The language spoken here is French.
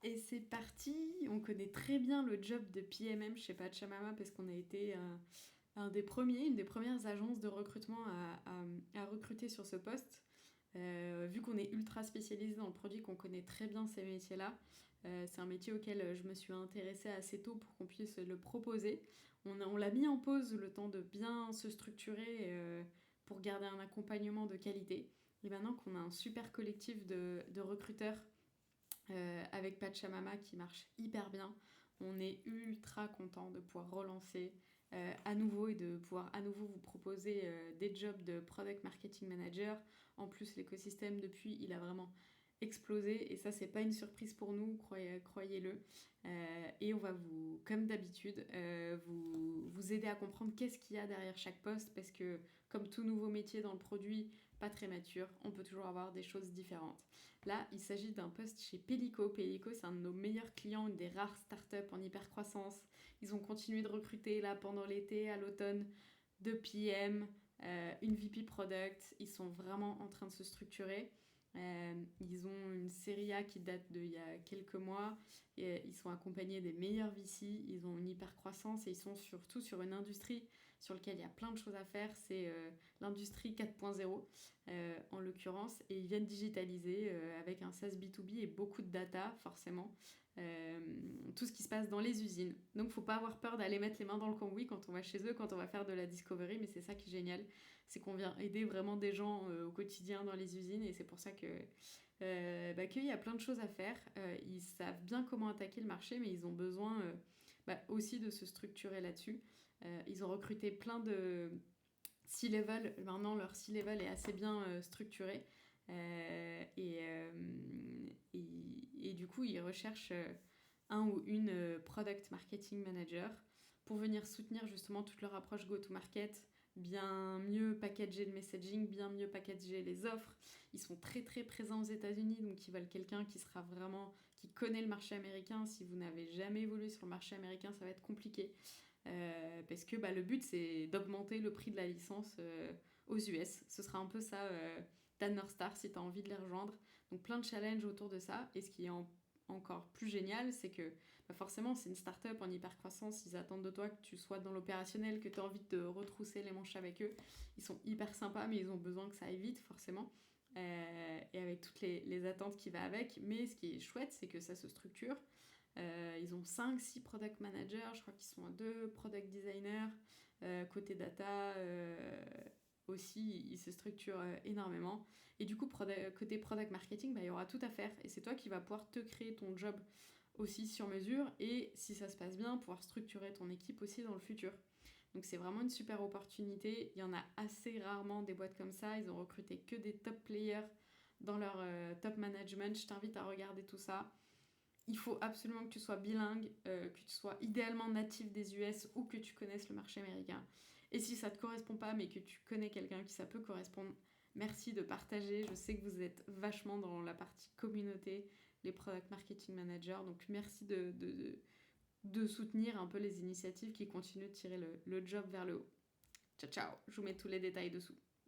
Et c'est parti, on connaît très bien le job de PMM chez Pachamama parce qu'on a été une des premières agences de recrutement à recruter sur ce poste. Vu qu'on est ultra spécialisé dans le produit, qu'on connaît très bien ces métiers-là, c'est un métier auquel je me suis intéressée assez tôt pour qu'on puisse le proposer. On l'a mis en pause le temps de bien se structurer pour garder un accompagnement de qualité. Et maintenant qu'on a un super collectif de recruteurs avec Pachamama qui marche hyper bien. On est ultra content de pouvoir relancer à nouveau et de pouvoir à nouveau vous proposer des jobs de Product Marketing Manager. En plus, l'écosystème depuis, il a vraiment explosé et ça, c'est pas une surprise pour nous, croyez-le. Et on va vous, comme d'habitude, vous aider à comprendre qu'est-ce qu'il y a derrière chaque poste parce que, comme tout nouveau métier dans le produit, pas très mature, on peut toujours avoir des choses différentes. Là, il s'agit d'un poste chez Pellico. Pellico, c'est un de nos meilleurs clients, une des rares startups en hyper-croissance. Ils ont continué de recruter là pendant l'été, à l'automne, de PM, une VP Product. Ils sont vraiment en train de se structurer. Ils ont une série A qui date d'il y a quelques mois. Et ils sont accompagnés des meilleurs VC. Ils ont une hyper-croissance et ils sont surtout sur une industrie sur laquelle il y a plein de choses à faire. C'est l'industrie 4.0 en l'occurrence, et ils viennent digitaliser avec un SaaS B2B et beaucoup de data, forcément, tout ce qui se passe dans les usines. Donc, faut pas avoir peur d'aller mettre les mains dans le cambouis quand on va chez eux, quand on va faire de la discovery, mais c'est ça qui est génial, c'est qu'on vient aider vraiment des gens au quotidien dans les usines, et c'est pour ça que qu'il y a plein de choses à faire. Ils savent bien comment attaquer le marché, mais ils ont besoin aussi de se structurer là-dessus. Ils ont recruté plein de C-level. Maintenant, leur C-level est assez bien structuré. Et du coup, ils recherchent un ou une product marketing manager pour venir soutenir justement toute leur approche go-to-market, bien mieux packager le messaging, bien mieux packager les offres. Ils sont très très présents aux États-Unis, donc ils veulent quelqu'un qui connaît le marché américain. Si vous n'avez jamais évolué sur le marché américain, ça va être compliqué. Parce que le but c'est d'augmenter le prix de la licence aux US. Ce sera un peu ça ta North Star si tu as envie de les rejoindre. Donc plein de challenges autour de ça. Et ce qui est encore plus génial, c'est que forcément c'est une start-up en hyper croissance. Ils attendent de toi que tu sois dans l'opérationnel, que tu as envie de retrousser les manches avec eux. Ils sont hyper sympas, mais ils ont besoin que ça aille vite forcément. Et avec toutes les attentes qui va avec. Mais ce qui est chouette, c'est que ça se structure. Ils ont 5-6 product managers, je crois qu'ils sont à 2 product designers. Côté data aussi, ils se structurent énormément. Et du coup, côté product marketing, il y aura tout à faire. Et c'est toi qui vas pouvoir te créer ton job aussi sur mesure. Et si ça se passe bien, pouvoir structurer ton équipe aussi dans le futur. Donc c'est vraiment une super opportunité. Il y en a assez rarement des boîtes comme ça. Ils ont recruté que des top players dans leur top management. Je t'invite à regarder tout ça. Il faut absolument que tu sois bilingue, que tu sois idéalement natif des US ou que tu connaisses le marché américain. Et si ça ne te correspond pas, mais que tu connais quelqu'un qui ça peut correspondre, merci de partager. Je sais que vous êtes vachement dans la partie communauté, les product marketing managers. Donc merci de soutenir un peu les initiatives qui continuent de tirer le job vers le haut. Ciao, ciao. Je vous mets tous les détails dessous.